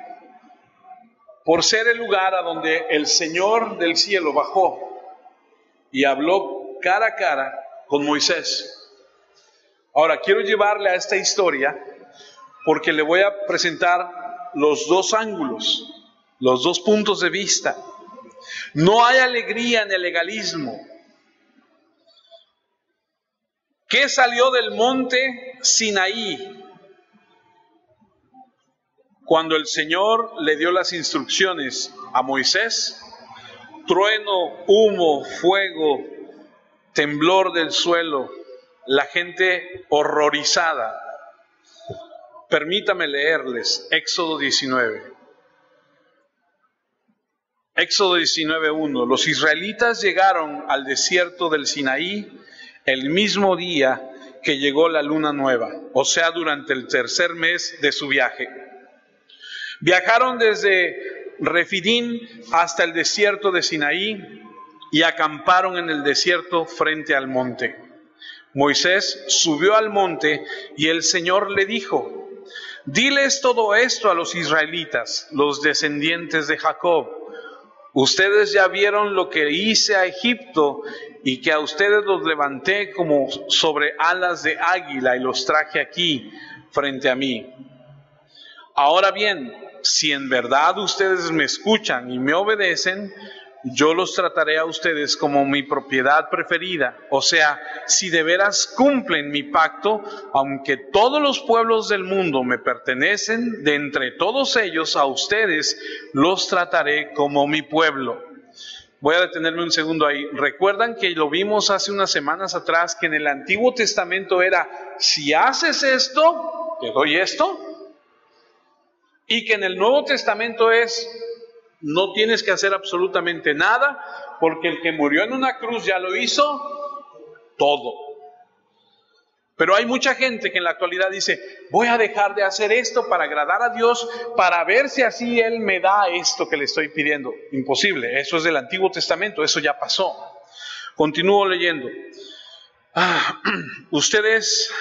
por ser el lugar a donde el Señor del cielo bajó y habló cara a cara con Moisés. Ahora, quiero llevarle a esta historia porque le voy a presentar los dos ángulos, los dos puntos de vista. No hay alegría en el legalismo. ¿Qué salió del monte Sinaí cuando el Señor le dio las instrucciones a Moisés? Trueno, humo, fuego, temblor del suelo, la gente horrorizada. Permítame leerles Éxodo 19. Éxodo 19:1. Los israelitas llegaron al desierto del Sinaí el mismo día que llegó la luna nueva, o sea, durante el tercer mes de su viaje. Viajaron desde Refidín hasta el desierto de Sinaí y acamparon en el desierto frente al monte. Moisés subió al monte y el Señor le dijo, diles todo esto a los israelitas, los descendientes de Jacob. Ustedes ya vieron lo que hice a Egipto y que a ustedes los levanté como sobre alas de águila y los traje aquí frente a mí. Ahora bien, si en verdad ustedes me escuchan y me obedecen, yo los trataré a ustedes como mi propiedad preferida. O sea, si de veras cumplen mi pacto, aunque todos los pueblos del mundo me pertenecen, de entre todos ellos a ustedes los trataré como mi pueblo. Voy a detenerme un segundo ahí. ¿Recuerdan que lo vimos hace unas semanas atrás, que en el Antiguo Testamento era, si haces esto, te doy esto? Y que en el Nuevo Testamento es, no tienes que hacer absolutamente nada, porque el que murió en una cruz ya lo hizo todo. Pero hay mucha gente que en la actualidad dice, voy a dejar de hacer esto para agradar a Dios, para ver si así Él me da esto que le estoy pidiendo. Imposible, eso es del Antiguo Testamento, eso ya pasó. Continúo leyendo. Ustedes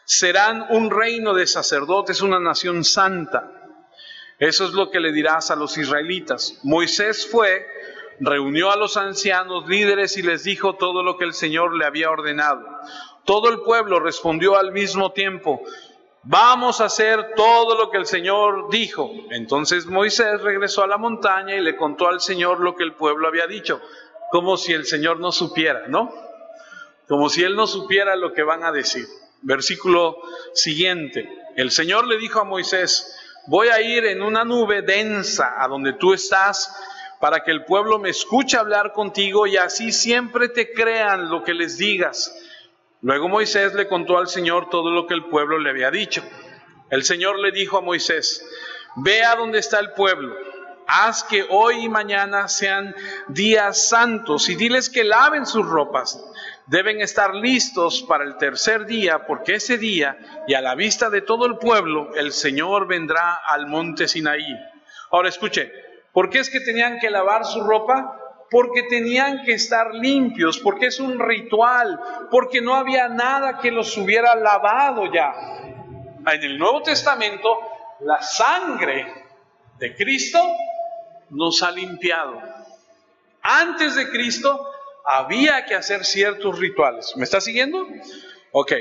serán un reino de sacerdotes, una nación santa. Eso es lo que le dirás a los israelitas. Moisés fue, reunió a los ancianos, líderes y les dijo todo lo que el Señor le había ordenado. Todo el pueblo respondió al mismo tiempo, vamos a hacer todo lo que el Señor dijo. Entonces Moisés regresó a la montaña y le contó al Señor lo que el pueblo había dicho, como si el Señor no supiera, ¿no? Como si Él no supiera lo que van a decir. Versículo siguiente. El Señor le dijo a Moisés, voy a ir en una nube densa a donde tú estás, para que el pueblo me escuche hablar contigo y así siempre te crean lo que les digas. Luego Moisés le contó al Señor todo lo que el pueblo le había dicho. El Señor le dijo a Moisés: ve a donde está el pueblo, haz que hoy y mañana sean días santos y diles que laven sus ropas. Deben estar listos para el tercer día, porque ese día y a la vista de todo el pueblo, el Señor vendrá al monte Sinaí. Ahora escuche, ¿por qué es que tenían que lavar su ropa? Porque tenían que estar limpios, porque es un ritual, porque no había nada que los hubiera lavado ya. En el Nuevo Testamento, la sangre de Cristo nos ha limpiado. Antes de Cristo había que hacer ciertos rituales. ¿Me está siguiendo? Ok.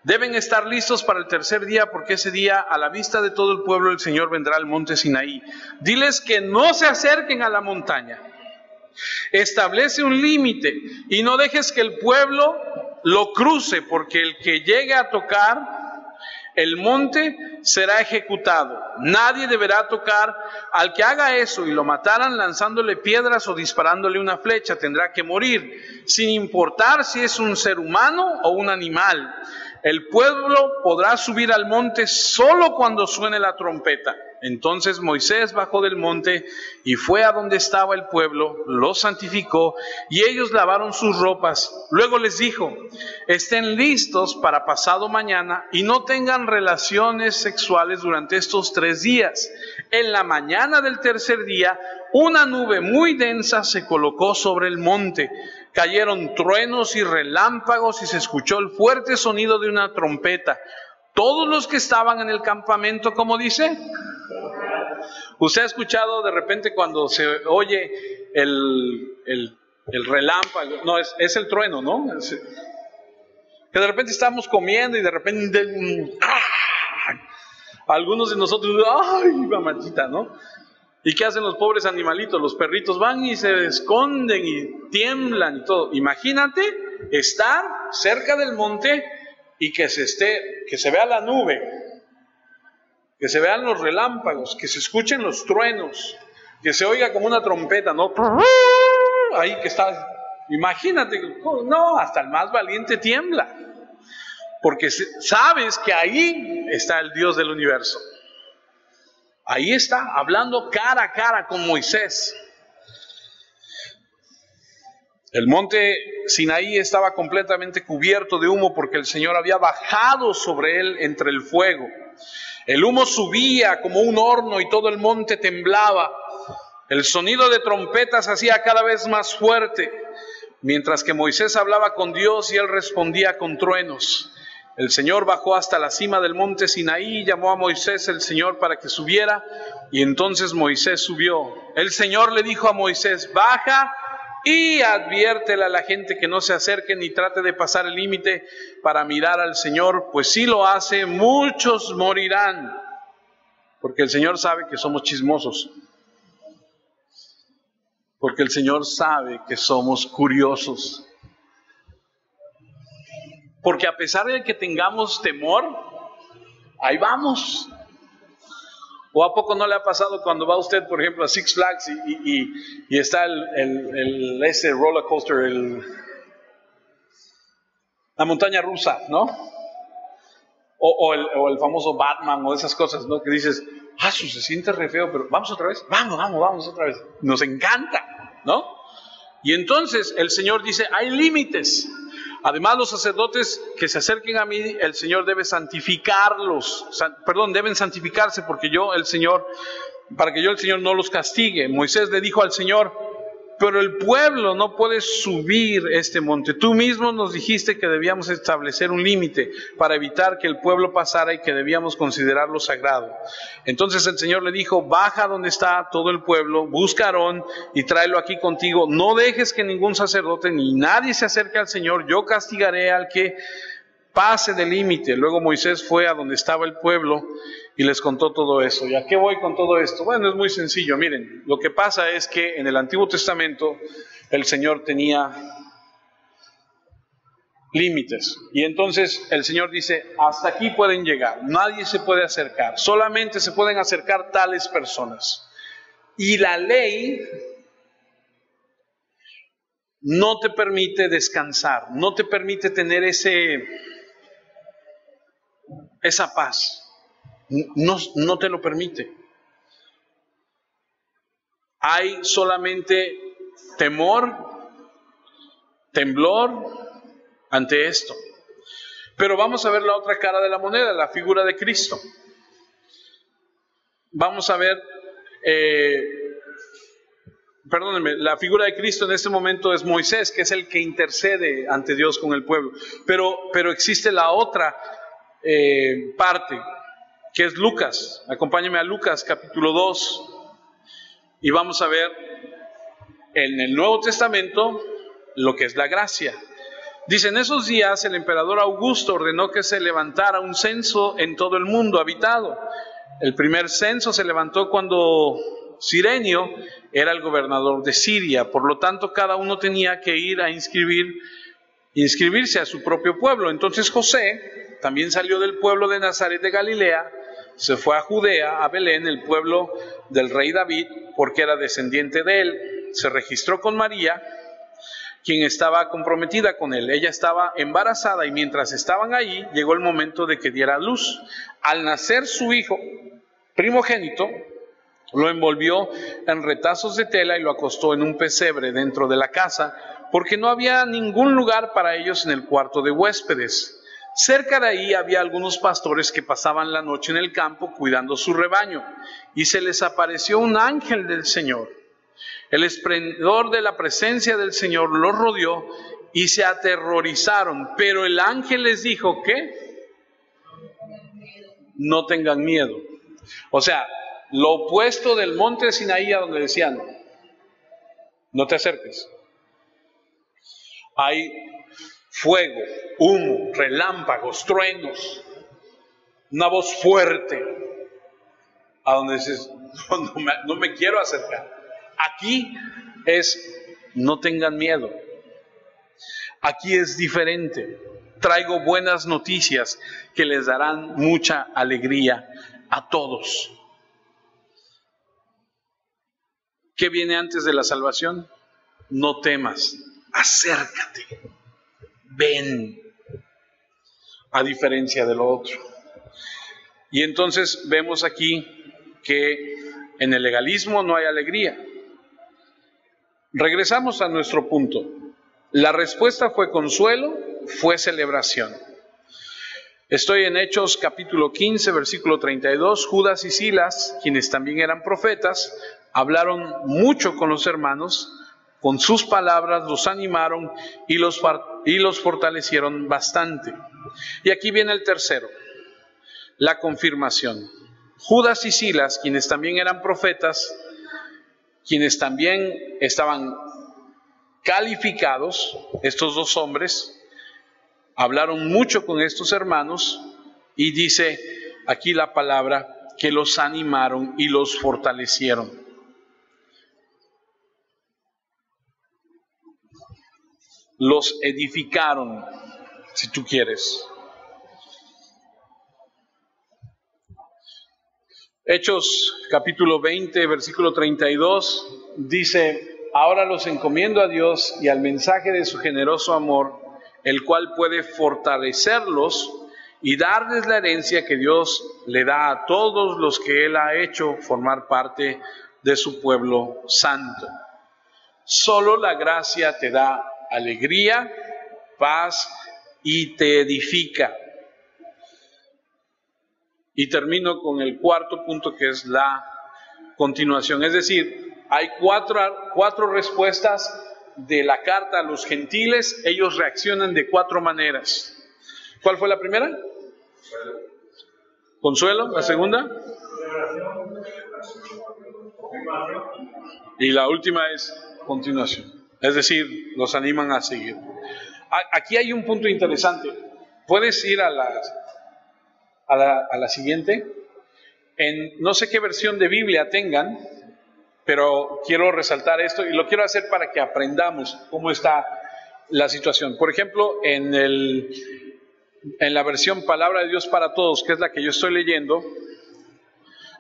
Deben estar listos para el tercer día, porque ese día, a la vista de todo el pueblo, el Señor vendrá al monte Sinaí. Diles que no se acerquen a la montaña. Establece un límite y no dejes que el pueblo lo cruce, porque el que llegue a tocar el monte será ejecutado. Nadie deberá tocar. Al que haga eso y lo mataran lanzándole piedras o disparándole una flecha, tendrá que morir, sin importar si es un ser humano o un animal. El pueblo podrá subir al monte solo cuando suene la trompeta. Entonces Moisés bajó del monte y fue a donde estaba el pueblo, los santificó y ellos lavaron sus ropas. Luego les dijo: estén listos para pasado mañana y no tengan relaciones sexuales durante estos 3 días. En la mañana del tercer día, una nube muy densa se colocó sobre el monte. Cayeron truenos y relámpagos y se escuchó el fuerte sonido de una trompeta. Todos los que estaban en el campamento, ¿cómo dice? ¿Usted ha escuchado de repente cuando se oye el relámpago? No, es el trueno, ¿no? Que de repente estamos comiendo y de repente algunos de nosotros, ¡ay, mamachita!, ¿no? ¿Y qué hacen los pobres animalitos? Los perritos van y se esconden y tiemblan y todo. Imagínate estar cerca del monte y que se vea la nube, que se vean los relámpagos, que se escuchen los truenos, que se oiga como una trompeta, ¿no? Ahí que está. Imagínate, no, hasta el más valiente tiembla, porque sabes que ahí está el Dios del universo. Ahí está, hablando cara a cara con Moisés. El monte Sinaí estaba completamente cubierto de humo porque el Señor había bajado sobre él entre el fuego. El humo subía como un horno y todo el monte temblaba. El sonido de trompetas se hacía cada vez más fuerte, mientras que Moisés hablaba con Dios y él respondía con truenos. El Señor bajó hasta la cima del monte Sinaí y llamó a Moisés el Señor para que subiera, y entonces Moisés subió. El Señor le dijo a Moisés: baja y adviértele a la gente que no se acerque ni trate de pasar el límite para mirar al Señor, pues si lo hace, muchos morirán. Porque el Señor sabe que somos chismosos. Porque el Señor sabe que somos curiosos. Porque a pesar de que tengamos temor, ahí vamos. ¿O a poco no le ha pasado cuando va usted, por ejemplo, a Six Flags y está ese roller coaster, la montaña rusa, ¿no? O el famoso Batman o esas cosas, ¿no? Que dices, se siente re feo, pero vamos otra vez, vamos otra vez. Nos encanta, ¿no? Y entonces el Señor dice, hay límites. Además, los sacerdotes que se acerquen a mí, el Señor debe santificarlos. Deben santificarse porque para que yo el Señor no los castigue. Moisés le dijo al Señor, pero el pueblo no puede subir este monte. Tú mismo nos dijiste que debíamos establecer un límite para evitar que el pueblo pasara y que debíamos considerarlo sagrado. Entonces el Señor le dijo, baja donde está todo el pueblo, busca a Aarón y tráelo aquí contigo. No dejes que ningún sacerdote ni nadie se acerque al Señor. Yo castigaré al que pase del límite. Luego Moisés fue a donde estaba el pueblo y les contó todo eso. ¿Y a qué voy con todo esto? Bueno, es muy sencillo. Miren, lo que pasa es que en el Antiguo Testamento el Señor tenía límites. Y entonces el Señor dice, hasta aquí pueden llegar, nadie se puede acercar, solamente se pueden acercar tales personas. Y la ley no te permite descansar, no te permite tener esa paz. No te lo permite. Hay solamente temor, temblor ante esto. Pero vamos a ver la otra cara de la moneda, la figura de Cristo. Vamos a ver, perdónenme, la figura de Cristo en este momento es Moisés, que es el que intercede ante Dios con el pueblo. Pero existe la otra parte, que es Lucas. Acompáñenme a Lucas capítulo 2 y vamos a ver en el Nuevo Testamento lo que es la gracia. Dice, en esos días el emperador Augusto ordenó que se levantara un censo en todo el mundo habitado. El primer censo se levantó cuando Cirenio era el gobernador de Siria. Por lo tanto, cada uno tenía que ir a inscribirse a su propio pueblo. Entonces José también salió del pueblo de Nazaret de Galilea, se fue a Judea, a Belén, el pueblo del rey David, porque era descendiente de él. Se registró con María, quien estaba comprometida con él. Ella estaba embarazada y mientras estaban allí, llegó el momento de que diera a luz. Al nacer su hijo primogénito, lo envolvió en retazos de tela y lo acostó en un pesebre dentro de la casa, porque no había ningún lugar para ellos en el cuarto de huéspedes. Cerca de ahí había algunos pastores que pasaban la noche en el campo cuidando su rebaño, y se les apareció un ángel del Señor. El esplendor de la presencia del Señor los rodeó y se aterrorizaron, pero el ángel les dijo, ¿qué? No tengan miedo. O sea, lo opuesto del monte de Sinaí, a donde decían, no te acerques. Hay fuego, humo, relámpagos, truenos, una voz fuerte, a donde dices, no me quiero acercar. Aquí es, no tengan miedo. Aquí es diferente. Traigo buenas noticias que les darán mucha alegría a todos. ¿Qué viene antes de la salvación? No temas, acércate, ven, a diferencia de lo otro. Y entonces vemos aquí que en el legalismo no hay alegría. Regresamos a nuestro punto. La respuesta fue consuelo, fue celebración. Estoy en Hechos capítulo 15, versículo 32. Judas y Silas, quienes también eran profetas, hablaron mucho con los hermanos, con sus palabras los animaron y los fortalecieron bastante. Y aquí viene el tercero, la confirmación. Judas y Silas, quienes también eran profetas, quienes también estaban calificados, estos dos hombres, hablaron mucho con estos hermanos y dice aquí la palabra que los animaron y los fortalecieron. Los edificaron, si tú quieres. Hechos capítulo 20, versículo 32, dice, ahora los encomiendo a Dios y al mensaje de su generoso amor, el cual puede fortalecerlos y darles la herencia que Dios le da a todos los que Él ha hecho formar parte de su pueblo santo. Solo la gracia te da alegría, paz y te edifica. Y termino con el cuarto punto, que es la continuación. Es decir, hay cuatro respuestas de la carta a los gentiles. Ellos reaccionan de 4 maneras. ¿Cuál fue la primera? Consuelo. ¿La segunda? Y la última es continuación. Es decir, los animan a seguir. Aquí hay un punto interesante. Puedes ir a la siguiente. No sé qué versión de Biblia tengan, pero quiero resaltar esto y lo quiero hacer para que aprendamos cómo está la situación. Por ejemplo, en la versión Palabra de Dios para Todos, que es la que yo estoy leyendo,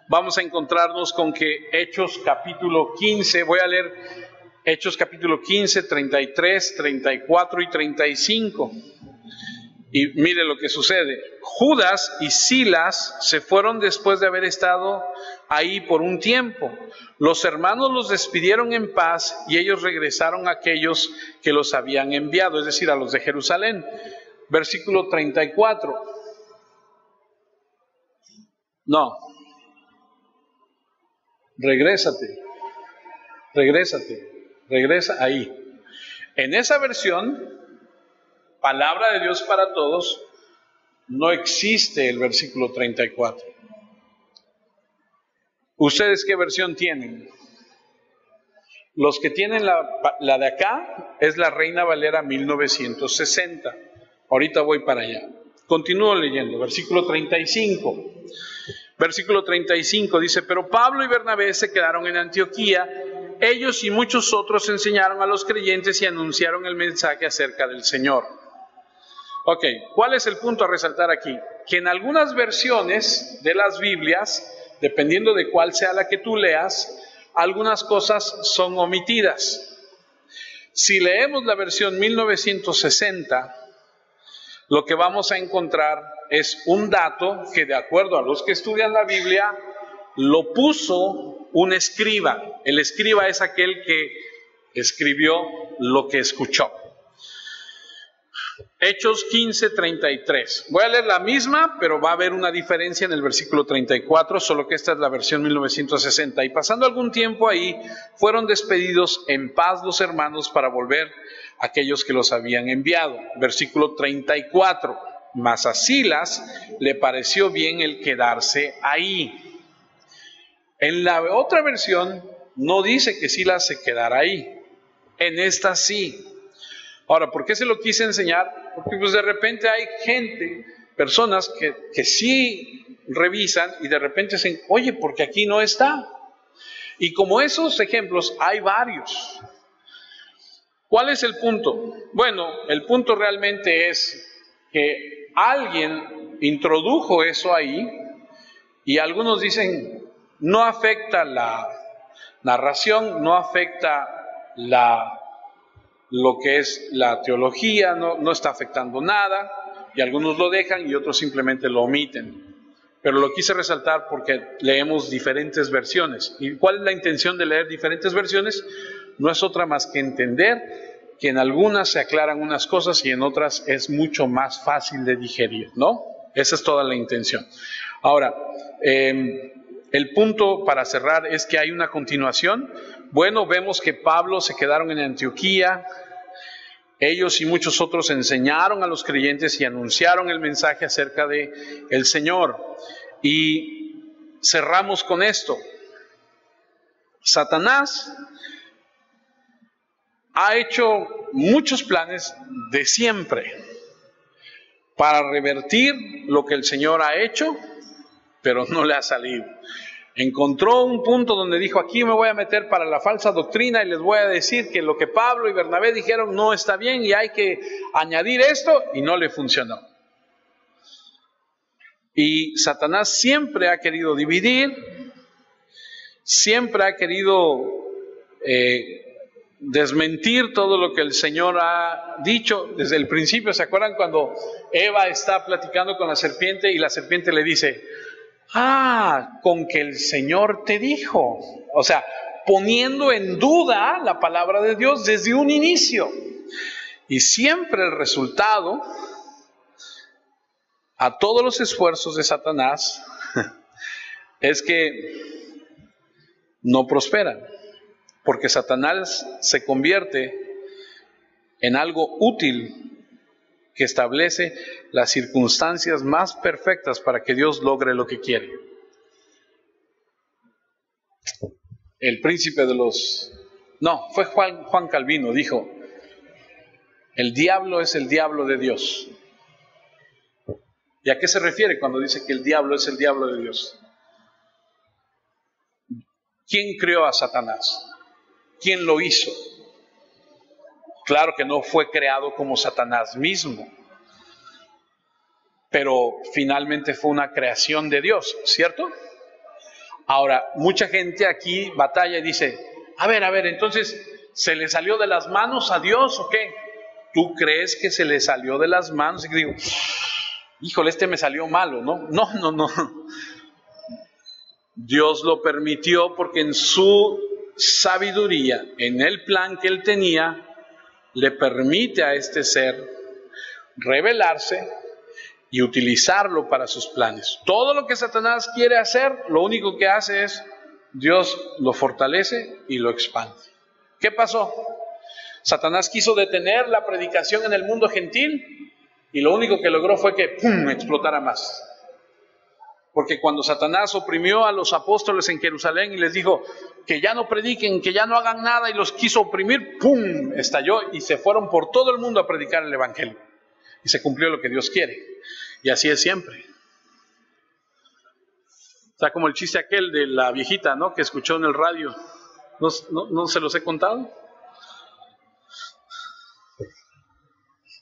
vamos a encontrarnos con que Hechos capítulo 15, voy a leer Hechos capítulo 15, 33, 34 y 35. Y mire lo que sucede. Judas y Silas se fueron después de haber estado ahí por un tiempo. Los hermanos los despidieron en paz y ellos regresaron a aquellos que los habían enviado, es decir, a los de Jerusalén. Versículo 34. No. Regrésate. Regresa ahí. En esa versión, Palabra de Dios para Todos, no existe el versículo 34. ¿Ustedes qué versión tienen? Los que tienen la de acá es la Reina Valera 1960. Ahorita voy para allá. Continúo leyendo, versículo 35. Versículo 35 dice: pero Pablo y Bernabé se quedaron en Antioquía. Ellos y muchos otros enseñaron a los creyentes y anunciaron el mensaje acerca del Señor. Ok, ¿cuál es el punto a resaltar aquí? Que en algunas versiones de las Biblias, dependiendo de cuál sea la que tú leas, algunas cosas son omitidas. Si leemos la versión 1960, lo que vamos a encontrar es un dato que, de acuerdo a los que estudian la Biblia, lo puso un escriba. El escriba es aquel que escribió lo que escuchó. Hechos 15:33. Voy a leer la misma, pero va a haber una diferencia en el versículo 34, solo que esta es la versión 1960. Y pasando algún tiempo ahí, fueron despedidos en paz los hermanos para volver a aquellos que los habían enviado. Versículo 34. Mas a Silas le pareció bien el quedarse ahí. En la otra versión no dice que Silas se quedara ahí. En esta sí. Ahora, ¿por qué se lo quise enseñar? Porque pues de repente hay gente, personas que sí revisan y de repente dicen, oye, porque aquí no está. Y como esos ejemplos hay varios. ¿Cuál es el punto? Bueno, el punto realmente es que alguien introdujo eso ahí y algunos dicen, no afecta la narración, no afecta lo que es la teología, no está afectando nada, y algunos lo dejan y otros simplemente lo omiten. Pero lo quise resaltar porque leemos diferentes versiones. ¿Y cuál es la intención de leer diferentes versiones? No es otra más que entender que en algunas se aclaran unas cosas y en otras es mucho más fácil de digerir, ¿no? Esa es toda la intención. Ahora, el punto para cerrar es que hay una continuación. Bueno, vemos que Pablo se quedaron en Antioquía. Ellos y muchos otros enseñaron a los creyentes y anunciaron el mensaje acerca de el Señor. Y cerramos con esto. Satanás ha hecho muchos planes de siempre para revertir lo que el Señor ha hecho, pero no le ha salido. Encontró un punto donde dijo, aquí me voy a meter para la falsa doctrina y les voy a decir que lo que Pablo y Bernabé dijeron no está bien y hay que añadir esto, y no le funcionó. Y Satanás siempre ha querido dividir, siempre ha querido desmentir todo lo que el Señor ha dicho desde el principio. ¿Se acuerdan cuando Eva está platicando con la serpiente y la serpiente le dice, con que el Señor te dijo? O sea, poniendo en duda la palabra de Dios desde un inicio. Y siempre el resultado a todos los esfuerzos de Satanás es que no prosperan, porque Satanás se convierte en algo útil que establece las circunstancias más perfectas para que Dios logre lo que quiere. El príncipe de los... No, fue Juan Calvino, dijo, el diablo es el diablo de Dios. ¿Y a qué se refiere cuando dice que el diablo es el diablo de Dios? ¿Quién creó a Satanás? ¿Quién lo hizo? Claro que no fue creado como Satanás mismo, pero finalmente fue una creación de Dios, ¿cierto? Ahora, mucha gente aquí batalla y dice, a ver, entonces, ¿se le salió de las manos a Dios o qué? ¿Tú crees que se le salió de las manos? Y digo, híjole, me salió malo, ¿no? No. Dios lo permitió porque en su sabiduría, en el plan que Él tenía, le permite a este ser revelarse y utilizarlo para sus planes. Todo lo que Satanás quiere hacer, lo único que hace es, Dios lo fortalece y lo expande. ¿Qué pasó? Satanás quiso detener la predicación en el mundo gentil y lo único que logró fue que ¡pum!, explotara más. Porque cuando Satanás oprimió a los apóstoles en Jerusalén y les dijo que ya no prediquen, que ya no hagan nada, y los quiso oprimir, ¡pum!, estalló y se fueron por todo el mundo a predicar el evangelio. Y se cumplió lo que Dios quiere. Y así es siempre. O sea, como el chiste aquel de la viejita, ¿no?, que escuchó en el radio. ¿No se los he contado?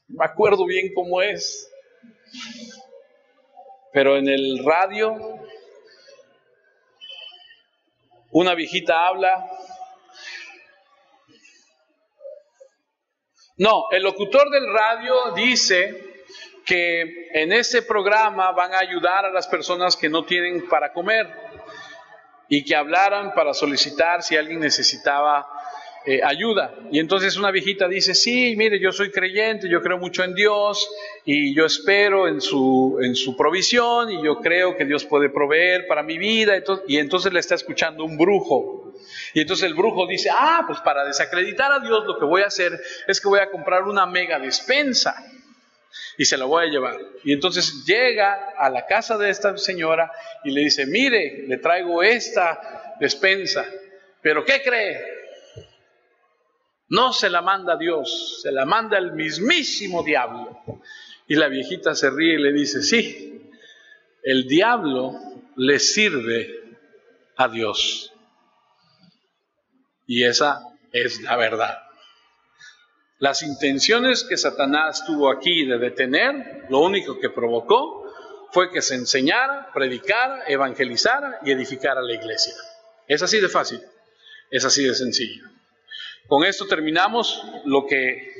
Me acuerdo bien cómo es. Pero en el radio, una viejita habla. No, el locutor del radio dice que en ese programa van a ayudar a las personas que no tienen para comer y que hablaran para solicitar si alguien necesitaba ayuda. Y entonces una viejita dice, sí, mire, yo soy creyente, yo creo mucho en Dios y yo espero en su provisión y yo creo que Dios puede proveer para mi vida. Y entonces le está escuchando un brujo. Y entonces el brujo dice, pues para desacreditar a Dios lo que voy a hacer es que voy a comprar una mega despensa y se la voy a llevar. Y entonces llega a la casa de esta señora y le dice, mire, le traigo esta despensa, pero ¿qué cree? No se la manda Dios, se la manda el mismísimo diablo. Y la viejita se ríe y le dice, sí, el diablo le sirve a Dios. Y esa es la verdad. Las intenciones que Satanás tuvo aquí de detener, lo único que provocó fue que se enseñara, predicara, evangelizara y edificara la iglesia. Es así de fácil, es así de sencillo. Con esto terminamos lo que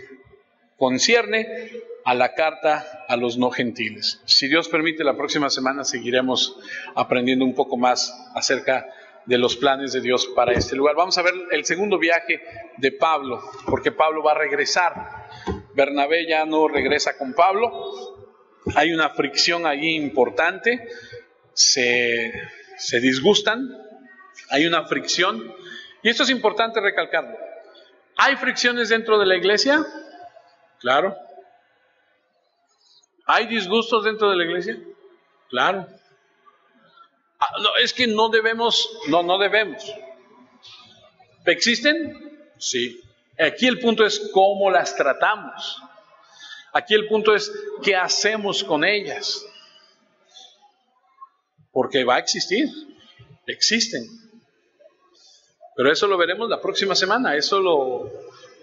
concierne a la carta a los no gentiles. Si Dios permite, la próxima semana seguiremos aprendiendo un poco más acerca de los planes de Dios para este lugar. Vamos a ver el segundo viaje de Pablo, porque Pablo va a regresar. Bernabé ya no regresa con Pablo. Hay una fricción ahí importante. Se disgustan. Hay una fricción. Y esto es importante recalcarlo. ¿Hay fricciones dentro de la iglesia? Claro. ¿Hay disgustos dentro de la iglesia? Claro. No, es que no debemos. ¿Existen? Sí. Aquí el punto es cómo las tratamos. Aquí el punto es qué hacemos con ellas. Porque va a existir. Existen. Pero eso lo veremos la próxima semana.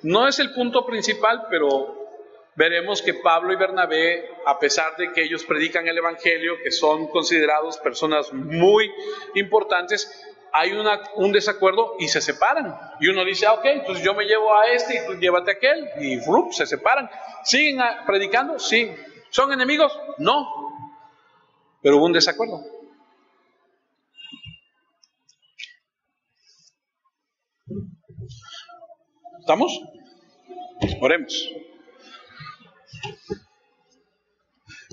No es el punto principal, pero veremos que Pablo y Bernabé, a pesar de que ellos predican el evangelio, que son considerados personas muy importantes, hay un desacuerdo y se separan. Y uno dice, ok, entonces yo me llevo a este y tú llévate a aquel, y se separan. ¿Siguen predicando? Sí. ¿Son enemigos? No. Pero hubo un desacuerdo. ¿Estamos? Oremos.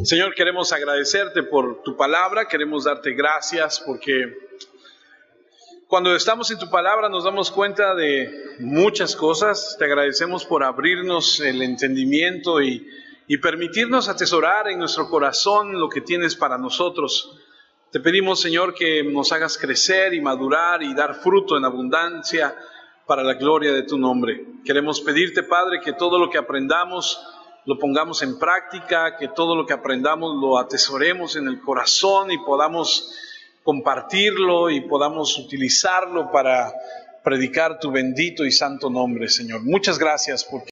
Señor, queremos agradecerte por tu palabra, queremos darte gracias porque cuando estamos en tu palabra nos damos cuenta de muchas cosas. Te agradecemos por abrirnos el entendimiento y permitirnos atesorar en nuestro corazón lo que tienes para nosotros. Te pedimos, Señor, que nos hagas crecer y madurar y dar fruto en abundancia para la gloria de tu nombre. Queremos pedirte, Padre, que todo lo que aprendamos lo pongamos en práctica, que todo lo que aprendamos lo atesoremos en el corazón y podamos compartirlo y podamos utilizarlo para predicar tu bendito y santo nombre, Señor. Muchas gracias porque